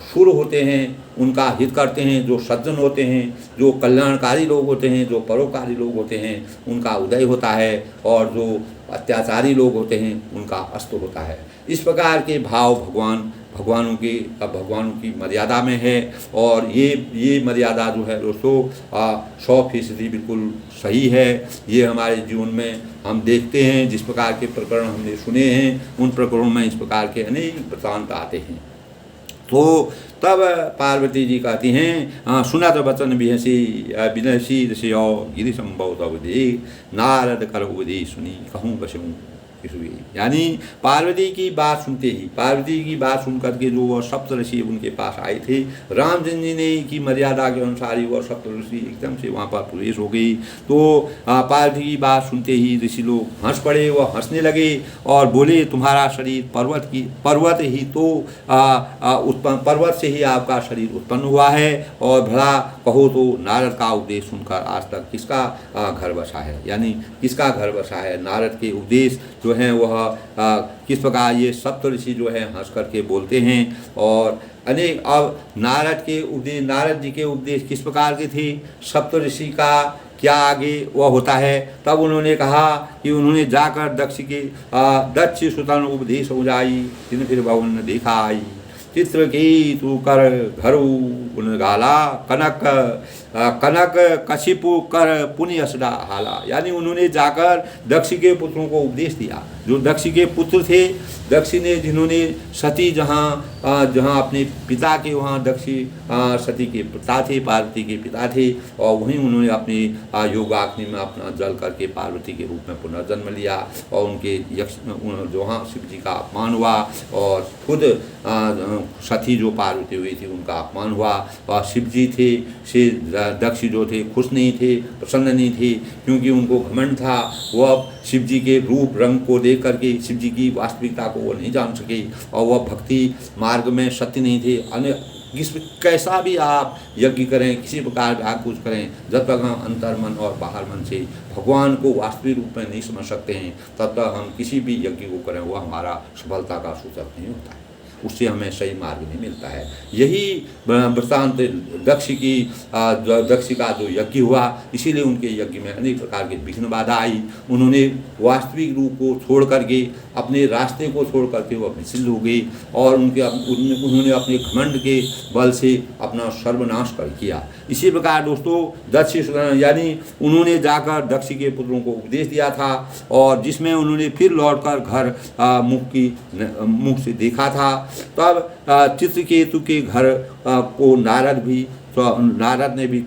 शुर होते हैं उनका हित करते हैं, जो सज्जन होते हैं, जो कल्याणकारी लोग होते हैं, जो परोपकारी लोग होते हैं, उनका उदय होता है और जो अत्याचारी लोग होते हैं उनका अस्त होता है। इस प्रकार के भाव भगवानों की मर्यादा में है और ये मर्यादा जो है दोस्तों 100% बिल्कुल सही है। ये हमारे जीवन में हम देखते हैं, जिस प्रकार के प्रकरण हमने सुने हैं उन प्रकरणों में इस प्रकार के अनेक वृत्तांत आते हैं। तो तब पार्वती जी कहती हैं, सुना तो वचन बिहसी बिनसी ऋषियो गिरि संभव तब दे नारद कर उपदेश सुनी कहूँ बसऊँ किसुए। यानी पार्वती की बात सुन करके जो वह सप्त ऋषि उनके पास आए थे, रामचंद्र जी ने की मर्यादा के अनुसार ही वह सप्त ऋषि एकदम से वहाँ पर प्रवेश हो गई। तो पार्वती की बात सुनते ही ऋषि लोग हंस पड़े, वह हंसने लगे और बोले, तुम्हारा शरीर पर्वत ही तो पर्वत से ही आपका शरीर उत्पन्न हुआ है और भला कहो तो नारद का उपदेश सुनकर आज तक किसका घर बसा है, यानी किसका घर बसा है। नारद के उपदेश जो हैं वह किस प्रकार ये सप्त ऋषि जो है हंस करके बोलते हैं और अनेक। अब नारद जी के उपदेश किस प्रकार के थे, सप्त ऋषि का क्या आगे वह होता है। तब उन्होंने कहा कि उन्होंने जाकर दक्ष सुतन उपदेश हो जाई, जिन फिर भवन देखा आई, चित्र की तू कर घरु उन गाला, कनक कशिपु कर पुण्य असदा हाला। यानी उन्होंने जाकर दक्ष के पुत्रों को उपदेश दिया। जो दक्ष के पुत्र थे, दक्ष ने जिन्होंने सती जहाँ अपने पिता के वहाँ दक्ष सती के पिता थे, पार्वती के पिता थे और वहीं उन्होंने अपने योगाग्नि में अपना जल करके पार्वती के रूप में पुनर्जन्म लिया और उनके वहाँ शिव जी का अपमान हुआ और खुद सती जो पार्वती हुई थी उनका अपमान हुआ और शिव जी थे से दक्ष जो थे खुश नहीं थे, प्रसन्न नहीं थे, क्योंकि उनको घमंड था। वह शिव जी के रूप रंग को देख करके शिव जी की वास्तविकता को वो नहीं जान सके और वह भक्ति मार्ग में सत्य नहीं थे। कैसा भी आप यज्ञ करें, किसी प्रकार का कुछ करें, जब तक हम अंतर मन और बाहर मन से भगवान को वास्तविक रूप में नहीं समझ सकते हैं, तब तक हम किसी भी यज्ञ को करें वह हमारा सफलता का सूचक नहीं होता है। उससे हमें सही मार्ग नहीं मिलता है। यही वृत्तांत दक्ष का जो यज्ञ हुआ, इसीलिए उनके यज्ञ में अनेक प्रकार के विघ्न बाधा आई। उन्होंने वास्तविक रूप को छोड़ करके, अपने रास्ते को छोड़ करके वह विचलित हो गए और उन्होंने अपने घमंड के बल से अपना सर्वनाश कर किया। इसी प्रकार दोस्तों दक्ष यानी उन्होंने जाकर दक्ष के पुत्रों को उपदेश दिया था और जिसमें उन्होंने फिर लौटकर घर मुख से देखा था। तब चित्रकेतु के घर को नारद ने भी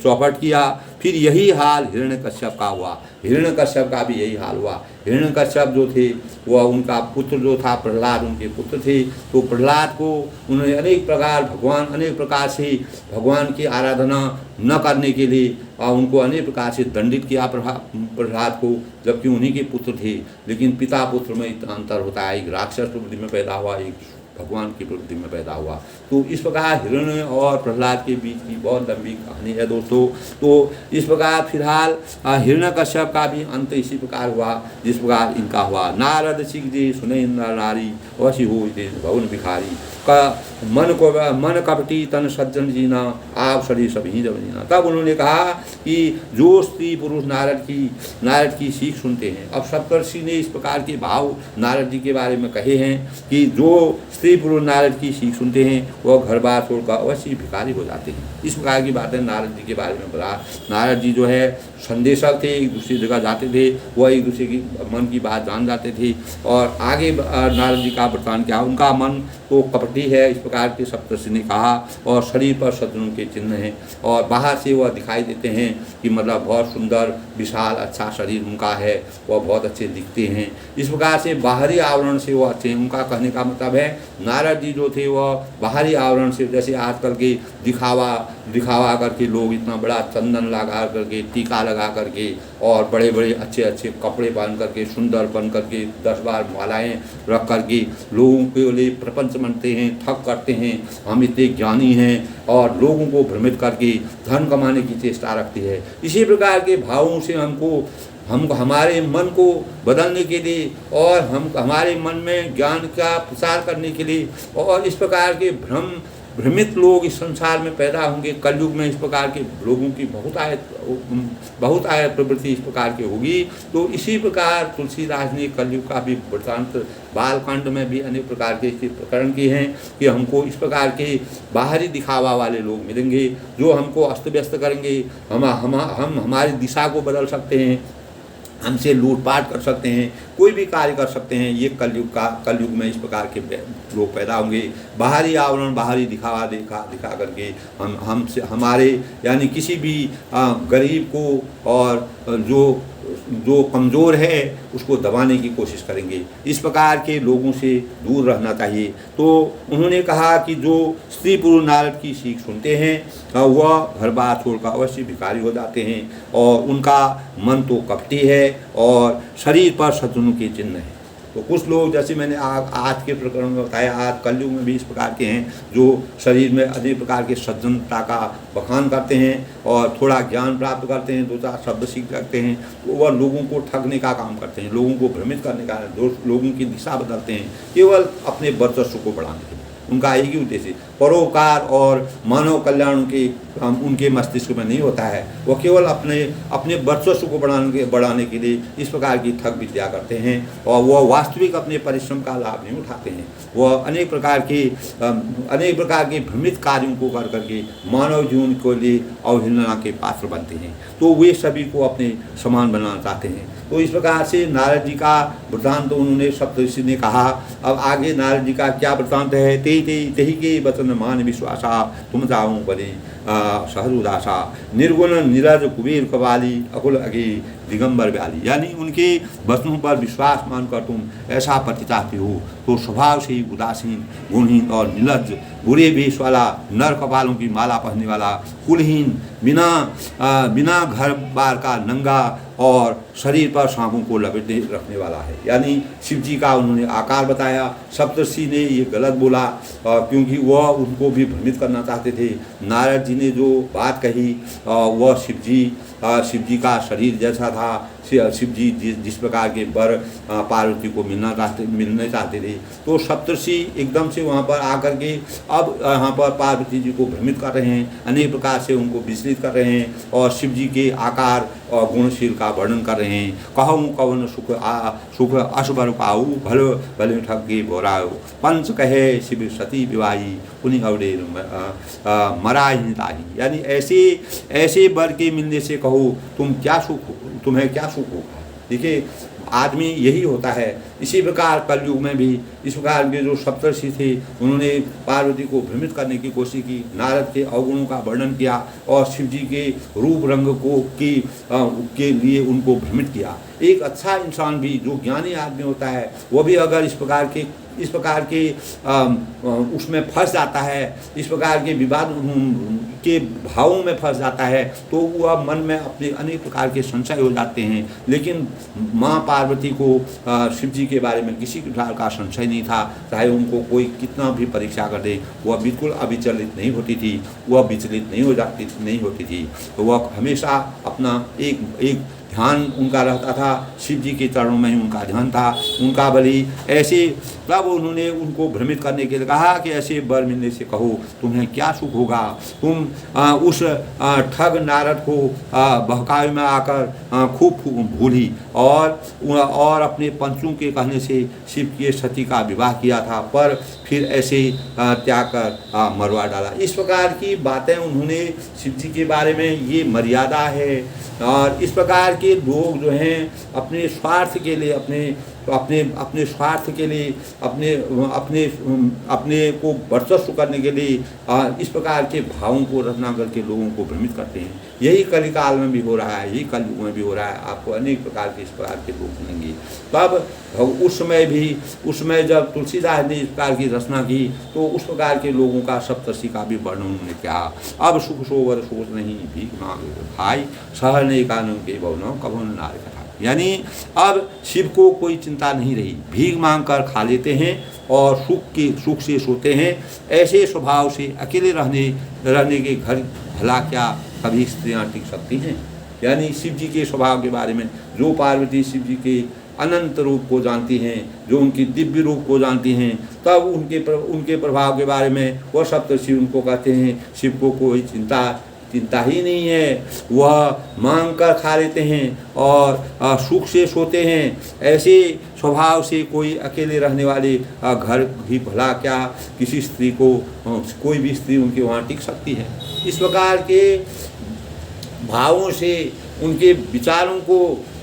चौपट किया। फिर यही हाल हिरण्यकश्यप का हुआ। हिरण्यकश्यप का भी यही हाल हुआ। हिरण्यकश्यप जो थे वह उनका पुत्र जो था प्रहलाद उनके पुत्र थे। तो प्रहलाद को उन्होंने अनेक प्रकार से भगवान की आराधना न करने के लिए उनको अनेक प्रकार से दंडित किया प्रहलाद को, जबकि उन्हीं के पुत्र थे। लेकिन पिता पुत्र में इतना अंतर होता है, एक राक्षस प्रवृत्ति में पैदा हुआ, एक भगवान की प्रवृत्ति में पैदा हुआ। तो इस प्रकार हिरण्य और प्रहलाद के बीच की बहुत लंबी कहानी है दोस्तों। तो इस प्रकार फिलहाल हिरण्यकश्यप का भी अंत इसी प्रकार हुआ जिस प्रकार इनका हुआ। नारद सिखजे सुने नारी वशी हो भवन भिखारी का मन कपटी तन सज्जन जीना आप सभी सभी जब जीना। तब उन्होंने कहा कि जो स्त्री पुरुष नारद की सीख सुनते हैं, अब सप्तर्षि ने इस प्रकार के भाव नारद जी के बारे में कहे हैं कि जो स्त्री पुरुष नारद की सीख सुनते हैं वह घर बार छोड़कर अवश्य भिखारी हो जाते हैं। इस प्रकार की बातें नारद जी के बारे में बता। नारद जी जो है संदेशक थे, एक दूसरी जगह जाते थे, वह एक दूसरे की मन की बात जान जाते थे। और आगे नारद जी का वृत्तांत क्या, उनका मन तो कपटी है इस प्रकार के सप्तर्षि ने कहा, और शरीर पर शत्रुओं के चिन्ह हैं और बाहर से वह दिखाई देते हैं कि मतलब बहुत सुंदर विशाल अच्छा शरीर उनका है, वह बहुत अच्छे दिखते हैं। इस प्रकार से बाहरी आवरण से वह अच्छे हैं। उनका कहने का मतलब है नारद जी जो थे वह बाहरी आवरण से, जैसे आजकल के दिखावा करके लोग इतना बड़ा चंदन लगा करके, टीका लगा करके और बड़े बड़े अच्छे अच्छे कपड़े पहन करके, सुंदर बन करके 10 बार मालाएँ रख करके लोगों के लिए प्रपंच बनते हैं, ठग करते हैं, हम इतने ज्ञानी हैं और लोगों को भ्रमित करके धन कमाने की चेष्टा रखती है। इसी प्रकार के भावों से हम हमारे मन को बदलने के लिए और हमारे मन में ज्ञान का प्रसार करने के लिए और इस प्रकार के भ्रमित लोग इस संसार में पैदा होंगे। कलयुग में इस प्रकार के लोगों की बहुत आयत प्रवृत्ति इस प्रकार की होगी। तो इसी प्रकार तुलसीदास ने कलयुग का भी वृत्तांत बालकांड में भी अनेक प्रकार के प्रकरण किए हैं कि हमको इस प्रकार के बाहरी दिखावा वाले लोग मिलेंगे जो हमको अस्त व्यस्त करेंगे। हम हमारी दिशा को बदल सकते हैं, हमसे लूटपाट कर सकते हैं, कोई भी कार्य कर सकते हैं। ये कलयुग में इस प्रकार के लोग पैदा होंगे। बाहरी आवरण, बाहरी दिखा करके हमसे हमारे यानी किसी भी गरीब को और जो कमज़ोर है उसको दबाने की कोशिश करेंगे। इस प्रकार के लोगों से दूर रहना चाहिए। तो उन्होंने कहा कि जो स्त्री पुरुष नारद की सीख सुनते हैं वह घर बार छोड़कर अवश्य भिखारी हो जाते हैं और उनका मन तो कपटी है और शरीर पर शत्रुओं के चिन्ह हैं। तो कुछ लोग जैसे मैंने आज के प्रकरण में बताया, आज कलयुग में भी इस प्रकार के हैं जो शरीर में अनेक प्रकार के सज्जनता का बखान करते हैं और थोड़ा ज्ञान प्राप्त करते हैं, 2-4 शब्द सीख सकते हैं, तो वह लोगों को ठगने का काम करते हैं, लोगों को भ्रमित करने का, लोगों की दिशा बदलते हैं केवल अपने वर्चस्व को बढ़ाने के लिए। उनका एक ही उद्देश्य परोपकार और मानव कल्याण उनके मस्तिष्क में नहीं होता है। वह केवल अपने वर्चस्व को बढ़ाने के लिए इस प्रकार की ठग विद्या करते हैं और वह वास्तविक अपने परिश्रम का लाभ नहीं उठाते हैं। वह अनेक प्रकार के भ्रमित कार्यों को कर करके मानव जीवन के लिए अवहेलना के पात्र बनते हैं। तो वे सभी को अपने समान बनाना चाहते हैं। तो इस प्रकार से नारद जी का वृत्तांत उन्होंने सप्तऋषि ने कहा। अब आगे नारद जी का क्या वृत्तांत है, तेहि के वचन मान विश्वासा तुम जाऊँ बने सहरुदासा निर्गुण नीरज कुबेर कवाली अकुल अगे दिगंबर व्याली। यानी उनके वचनों पर विश्वास मानकर तुम ऐसा पति चाहते हो तो स्वभाव से ही उदासीन, गुणहीन और निर्लज्ज, बुरे वेश वाला, नर कपालों की माला पहनने वाला, कुलहीन, बिना घर बार का नंगा और शरीर पर सांपों को लपेटे रखने वाला है। यानी शिव जी का उन्होंने आकार बताया। सप्तर्षि ने ये गलत बोला क्योंकि वह उनको भी भ्रमित करना चाहते थे। नारद जी ने जो बात कही वह शिव जी का शरीर जैसा था। शिव जी जिस प्रकार के वर पार्वती को मिलने चाहते थे, तो सप्तर्षि एकदम से वहाँ पर आकर के अब यहाँ पर पार्वती जी को भ्रमित कर रहे हैं, अनेक प्रकार से उनको विचलित कर रहे हैं और शिव जी के आकार और गुणशील का वर्णन कर रहे हैं। कहूँ कवन सुख असबर पाऊ भल भले ठगे बोरायो पंच कहे शिव सती विवाही पुनि अवडे मराही ताही। यानी ऐसे वर के मिलने से कहो तुम्हें क्या सुख होगा। देखिए आदमी यही होता है। इसी प्रकार कलयुग में भी इस प्रकार के जो सप्तर्षि थे उन्होंने पार्वती को भ्रमित करने की कोशिश की, नारद के अवगुणों का वर्णन किया और शिव जी के रूप रंग के लिए उनको भ्रमित किया। एक अच्छा इंसान भी जो ज्ञानी आदमी होता है वह भी अगर इस प्रकार के उसमें फंस जाता है, इस प्रकार के विवाद के भावों में फंस जाता है, तो वह मन में अपने अनेक प्रकार के संशय हो जाते हैं। लेकिन माँ पार्वती को शिव जी के बारे में किसी प्रकार का संशय नहीं था। चाहे उनको कोई कितना भी परीक्षा कर दे, वह बिल्कुल अविचलित नहीं होती थी, वह विचलित नहीं होती थी। तो वह हमेशा अपना एक ध्यान उनका रहता था, शिव जी के चरणों में ही उनका ध्यान था। उनका बलि ऐसे तब उन्होंने उनको भ्रमित करने के लिए कहा कि ऐसे वर मिलने से कहो तुम्हें क्या सुख होगा। तुम उस ठग नारद को बहकावे में आकर खूब भूली और अपने पंचों के कहने से शिव की सती का विवाह किया था, पर फिर ऐसे त्याग कर मरवा डाला। इस प्रकार की बातें उन्होंने शिव जी के बारे में, ये मर्यादा है। और इस प्रकार के लोग जो हैं अपने स्वार्थ के लिए अपने स्वार्थ के लिए अपने को वर्चस्व करने के लिए इस प्रकार के भावों को रचना करके लोगों को भ्रमित करते हैं। यही कलिकाल में भी हो रहा है, यही कलयुग में भी हो रहा है। आपको अनेक प्रकार के इस प्रकार के लोग मिलेंगे। तब उस समय जब तुलसीदास ने इस प्रकार की रचना की तो उस प्रकार के लोगों का सप्तर्षि का भी वर्णन उन्होंने किया। अब सुख सोवर सोच नहीं भीख मांगे भाई सह नहीं कानून के भवनों कभन नार कथा। यानी अब शिव को कोई चिंता नहीं रही, भीख मांग कर खा लेते हैं और सुख से सोते हैं। ऐसे स्वभाव से अकेले रहने के घर भला क्या कभी स्त्रियां टिक सकती हैं। यानी शिव जी के स्वभाव के बारे में, जो पार्वती शिव जी के अनंत रूप को जानती हैं, जो उनकी दिव्य रूप को जानती हैं, तब उनके प्रभाव के बारे में वह सप्तर्षि उनको कहते हैं शिव को कोई चिंता ही नहीं है, वह मांग कर खा लेते हैं और सुख से सोते हैं। ऐसे स्वभाव से कोई अकेले रहने वाले घर भी भला क्या किसी स्त्री को कोई भी स्त्री उनके वहाँ टिक सकती है। इस प्रकार के भावों से उनके विचारों को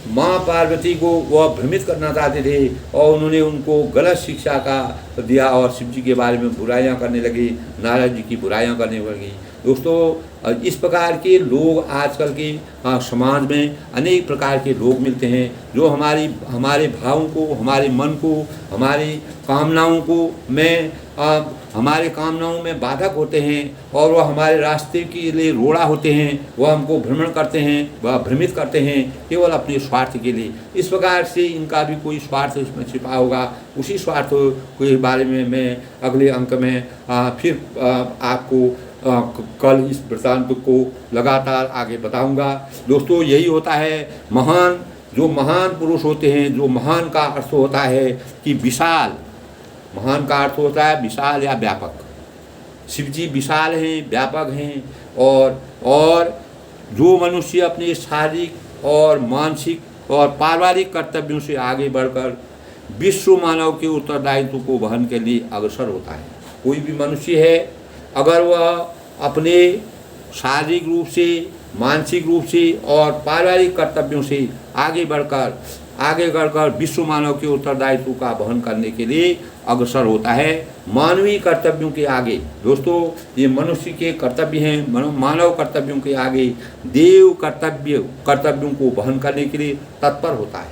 माँ पार्वती को वह भ्रमित करना चाहते थे और उन्होंने उनको गलत शिक्षा का दिया और शिव जी के बारे में बुराइयां करने लगे, नारद जी की बुराइयां करने लगी। दोस्तों इस प्रकार के लोग आजकल के समाज में अनेक प्रकार के लोग मिलते हैं जो हमारे भावों को, हमारे मन को, हमारी कामनाओं को हमारे कामनाओं में बाधक होते हैं और वह हमारे रास्ते के लिए रोड़ा होते हैं। वह हमको भ्रमण करते हैं, वह भ्रमित करते हैं केवल अपने स्वार्थ के लिए। इस प्रकार से इनका भी कोई स्वार्थ इसमें छिपा होगा। उसी स्वार्थ के बारे में मैं अगले अंक में फिर आपको कल इस वृत्तांत को लगातार आगे बताऊंगा। दोस्तों यही होता है जो महान पुरुष होते हैं, जो महान का अर्थ होता है कि विशाल, महान का अर्थ होता है विशाल या व्यापक। शिव जी विशाल हैं, व्यापक हैं और जो मनुष्य अपने शारीरिक और मानसिक और पारिवारिक कर्तव्यों से आगे बढ़कर विश्व मानव के उत्तरदायित्व को वहन के लिए अग्रसर होता है। कोई भी मनुष्य है अगर वह अपने शारीरिक रूप से, मानसिक रूप से और पारिवारिक कर्तव्यों से आगे बढ़कर विश्व मानव के उत्तरदायित्व का वहन करने के लिए अग्रसर होता है। मानवीय कर्तव्यों के आगे, दोस्तों ये मनुष्य के कर्तव्य हैं, मानव कर्तव्यों के आगे देव कर्तव्यों को वहन करने के लिए तत्पर होता है।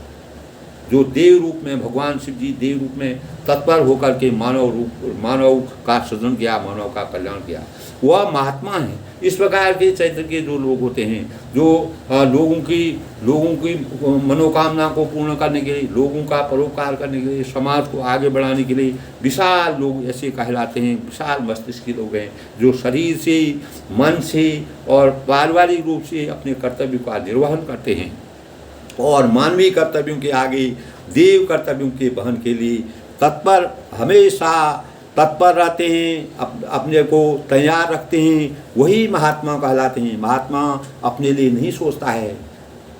जो देव रूप में भगवान शिव जी देव रूप में तत्पर होकर के मानव का सृजन किया, मानव का कल्याण किया, वह महात्मा है। इस प्रकार के चरित्र के जो लोग होते हैं, जो लोगों की मनोकामना को पूर्ण करने के लिए, लोगों का परोपकार करने के लिए, समाज को आगे बढ़ाने के लिए विशाल लोग ऐसे कहलाते हैं, विशाल मस्तिष्क के लोग हैं, जो शरीर से, मन से और पारिवारिक रूप से अपने कर्तव्य का निर्वहन करते हैं और मानवीय कर्तव्यों के आगे देव कर्तव्यों के वहन के लिए हमेशा तत्पर रहते हैं, अपने को तैयार रखते हैं, वही महात्मा कहलाते हैं। महात्मा अपने लिए नहीं सोचता है।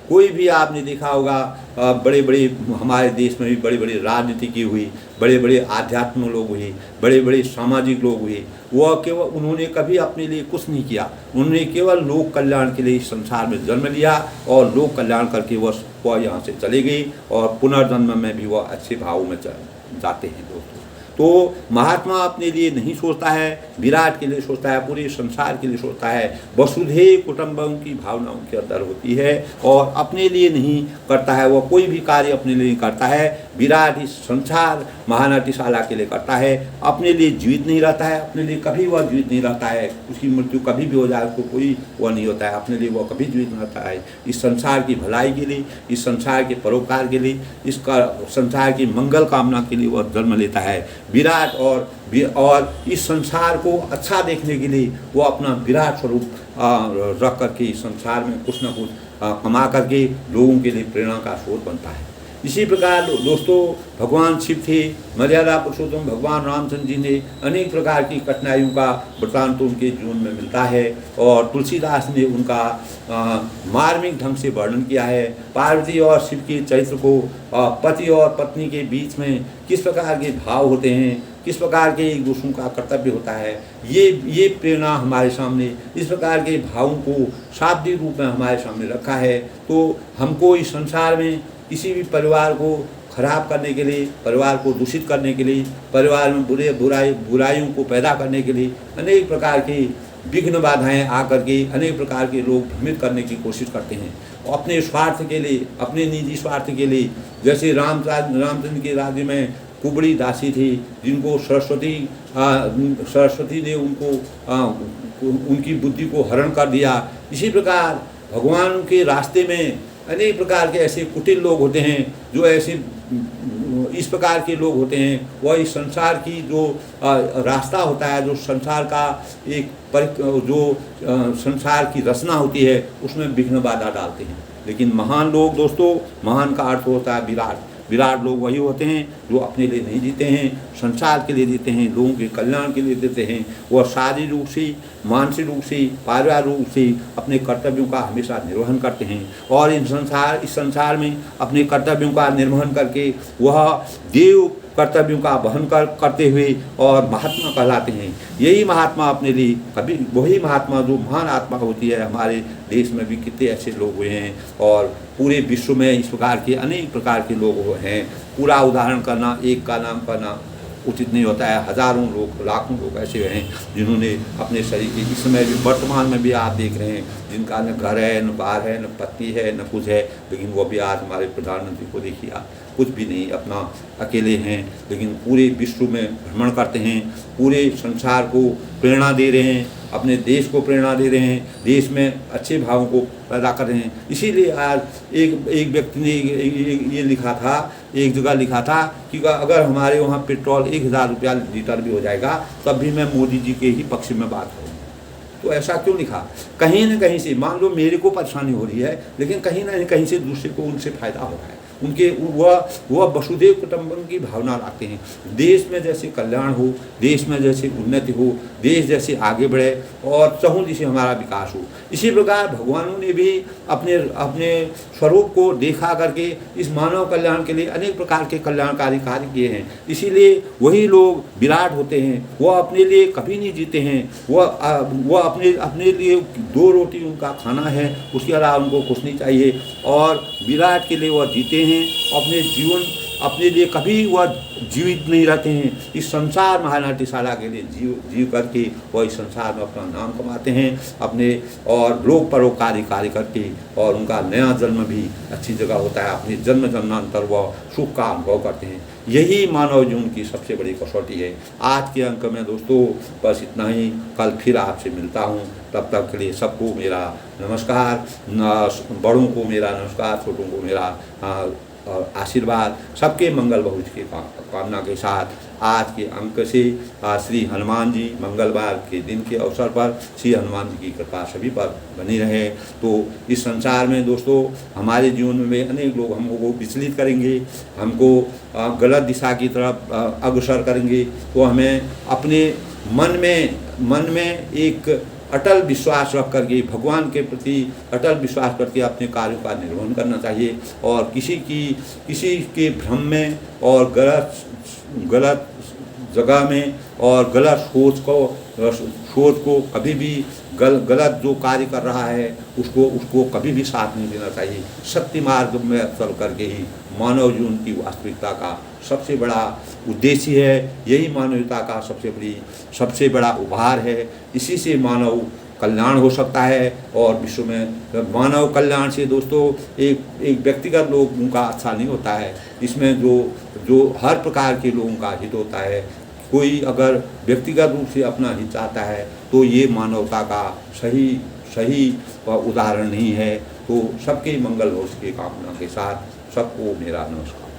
कोई भी आपने देखा होगा, बड़े बड़े हमारे देश में भी बड़े बड़े राजनीति की हुई, बड़े बड़े आध्यात्म लोग हुए, बड़े बड़े सामाजिक लोग हुए, वह केवल उन्होंने कभी अपने लिए कुछ नहीं किया। उन्होंने केवल लोक कल्याण के लिए इस संसार में जन्म लिया और लोक कल्याण करके वह यहाँ से चले गए और पुनर्जन्म में भी वह अच्छे भावों में जाते हैं दोस्तों। तो महात्मा अपने लिए नहीं सोचता है, विराट के लिए सोचता है, पूरे संसार के लिए सोचता है। वसुधैव कुटुंबकम की भावना उनके अंदर होती है और अपने लिए नहीं करता है, वह कोई भी कार्य अपने लिए नहीं करता है। विराट इस संसार महानटीशाला के लिए करता है, अपने लिए जीवित नहीं रहता है, अपने लिए कभी वह जीवित नहीं रहता है। उसकी मृत्यु कभी भी हो जाए उसको कोई वह नहीं होता है, अपने लिए वह कभी जीवित नहीं रहता है। इस संसार की भलाई के लिए, इस संसार के परोपकार के लिए, इसका संसार की मंगल कामना के लिए वह जन्म लेता है। विराट और इस संसार को अच्छा देखने के लिए वो अपना विराट स्वरूप रख करके इस संसार में कुछ न कुछ कमा करके लोगों के लिए प्रेरणा का स्रोत बनता है। इसी प्रकार दोस्तों भगवान शिव थे, मर्यादा पुरुषोत्तम भगवान रामचंद्र जी ने अनेक प्रकार की कठिनाइयों का वृत्तांत तो उनके जीवन में मिलता है और तुलसीदास ने उनका मार्मिक ढंग से वर्णन किया है। पार्वती और शिव के चरित्र को पति और पत्नी के बीच में किस प्रकार के भाव होते हैं, किस प्रकार के एक दूसरों का कर्तव्य होता है, ये प्रेरणा हमारे सामने इस प्रकार के भावों को शाब्दिक रूप में हमारे सामने रखा है। तो हमको इस संसार में किसी भी परिवार को खराब करने के लिए, परिवार को दूषित करने के लिए, परिवार में बुराइयों को पैदा करने के लिए अनेक प्रकार की विघ्न बाधाएं आकर के अनेक प्रकार के लोग भ्रमित करने की कोशिश करते हैं अपने स्वार्थ के लिए, अपने निजी स्वार्थ के लिए। जैसे रामचंद्र के राज्य में कुबड़ी दासी थी जिनको सरस्वती ने उनकी बुद्धि को हरण कर दिया। इसी प्रकार भगवान के रास्ते में अनेक प्रकार के ऐसे कुटिल लोग होते हैं जो ऐसे इस प्रकार के लोग होते हैं, वह इस संसार की जो रास्ता होता है, जो संसार का संसार की रचना होती है उसमें विघ्न बाधा डालते हैं। लेकिन महान लोग दोस्तों, महान का अर्थ होता है विराट। विराट लोग वही होते हैं जो अपने लिए नहीं जीते हैं, संसार के लिए जीते हैं, लोगों के कल्याण के लिए देते हैं। वह शारीरिक रूप से, मानसिक रूप से, पारिवारिक रूप से अपने कर्तव्यों का हमेशा निर्वहन करते हैं और इस संसार में अपने कर्तव्यों का निर्वहन करके वह देव कर्तव्यों का वहन करते हुए और महात्मा कहलाते हैं। यही महात्मा अपने लिए कभी वही महात्मा जो महान आत्मा होती है। हमारे देश में भी कितने ऐसे लोग हुए हैं और पूरे विश्व में इस प्रकार के अनेक प्रकार के लोग हैं। पूरा उदाहरण करना, एक का नाम करना उचित नहीं होता है। हजारों लोग, लाखों लोग ऐसे हैं जिन्होंने अपने शरीर के इस समय भी, वर्तमान में भी आप देख रहे हैं, जिनका न घर है, न बार है, न पत्नी है, न कुछ है, लेकिन वो भी आज हमारे प्रधानमंत्री को देखिए आप, कुछ भी नहीं, अपना अकेले हैं, लेकिन पूरे विश्व में भ्रमण करते हैं, पूरे संसार को प्रेरणा दे रहे हैं, अपने देश को प्रेरणा दे रहे हैं, देश में अच्छे भावों को पैदा कर रहे हैं। इसीलिए आज एक व्यक्ति ने ये लिखा था, एक जगह लिखा था कि अगर हमारे वहाँ पेट्रोल 1000 रुपया लीटर भी हो जाएगा तब भी मैं मोदी जी के ही पक्ष में बात करूँ। तो ऐसा क्यों लिखा? कहीं न कहीं से मान लो मेरे को परेशानी हो रही है, लेकिन कहीं ना कहीं से दूसरे को उनसे फ़ायदा हो रहा है। उनके वह वसुधैव कुटुंबकम की भावना रखते हैं। देश में जैसे कल्याण हो, देश में जैसे उन्नति हो, देश जैसे आगे बढ़े और चहुँ दिशा हमारा विकास हो। इसी प्रकार भगवानों ने भी अपने स्वरूप को देखा करके इस मानव कल्याण के लिए अनेक प्रकार के कल्याणकारी कार्य किए हैं। इसीलिए वही लोग विराट होते हैं। वह अपने लिए कभी नहीं जीते हैं। वह अपने लिए 2 रोटी उनका खाना है, उसके अलावा उनको कुछ नहीं चाहिए और विराट के लिए वह जीते हैं। अपने लिए कभी वह जीवित नहीं रहते हैं, इस संसार महानाट्यशाला के लिए जीव करके वह इस संसार में अपना नाम कमाते हैं अपने, और लोक परोपकारी कार्य करके, और उनका नया जन्म भी अच्छी जगह होता है, अपने जन्म जन्मांतर वह सुख का अनुभव करते हैं। यही मानव जीवन की सबसे बड़ी कसौटी है। आज के अंक में दोस्तों बस इतना ही, कल फिर आपसे मिलता हूँ, तब तक के लिए सबको मेरा नमस्कार, बड़ों को मेरा नमस्कार, छोटों को मेरा और आशीर्वाद, सबके मंगल बहुज की कामना के साथ आज के अंक से श्री हनुमान जी मंगलवार के दिन के अवसर पर श्री हनुमान जी की कृपा सभी पर बनी रहे। तो इस संसार में दोस्तों हमारे जीवन में अनेक लोग हमको विचलित करेंगे, हमको गलत दिशा की तरफ अग्रसर करेंगे, तो हमें अपने मन में एक अटल विश्वास रख करके भगवान के प्रति अटल विश्वास करके अपने कार्यों का निर्वहन करना चाहिए, और किसी के भ्रम में और गलत जगह में और गलत सोच को कभी भी गलत जो कार्य कर रहा है उसको कभी भी साथ नहीं देना चाहिए। सत्य मार्ग में चल करके ही मानव जीवन की वास्तविकता का सबसे बड़ा उद्देश्य है, यही मानवता का सबसे बड़ा उपहार है। इसी से मानव कल्याण हो सकता है, और विश्व में मानव कल्याण से दोस्तों एक व्यक्तिगत लोगों का अच्छा नहीं होता है, इसमें जो हर प्रकार के लोगों का हित होता है। कोई अगर व्यक्तिगत रूप से अपना हित चाहता है तो ये मानवता का सही उदाहरण नहीं है। तो सबके मंगल हो उसकी कामना के साथ सबको मेरा नमस्कार।